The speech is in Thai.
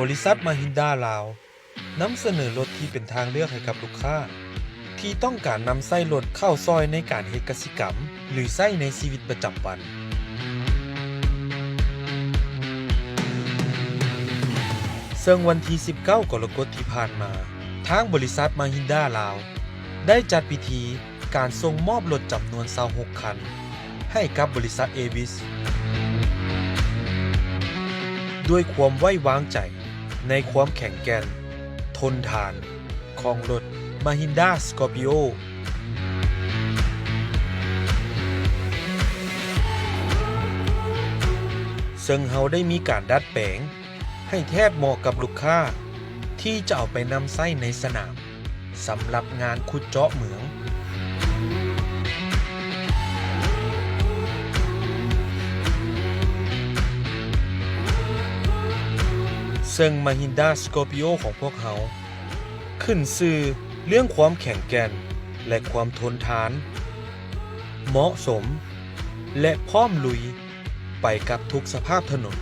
บริษัทมาฮินดาลาวนำเสนอรถที่เป็นทางเลือกให้กับลูกค้าที่ต้องการนำไส้รถเข้าซอยในการเฮ็ดกสิกรรมหรือใช้ในชีวิตประจำวันซึ่งวันที่19กรกฎาคมที่ผ่านมาทางบริษัทมาฮินดาลาวได้จัดพิธีการส่งมอบรถจำนวน26คันให้กับบริษัทเอวิสด้วยความไว้วางใจในความแข็งแกร่งทนทานของรถ Mahindra Scorpio ซึ่งเราได้มีการดัดแปลงให้แทบเหมาะกับลูกค้าที่จะเอาไปนำใช้ในสนามสำหรับงานขุดเจาะเหมืองซึ่ง Mahindra Scorpio ของพวกเขาขึ้นชื่อเรื่องความแข็งแกร่งและความทนทานเหมาะสมและพร้อมลุยไปกับทุกสภาพถนน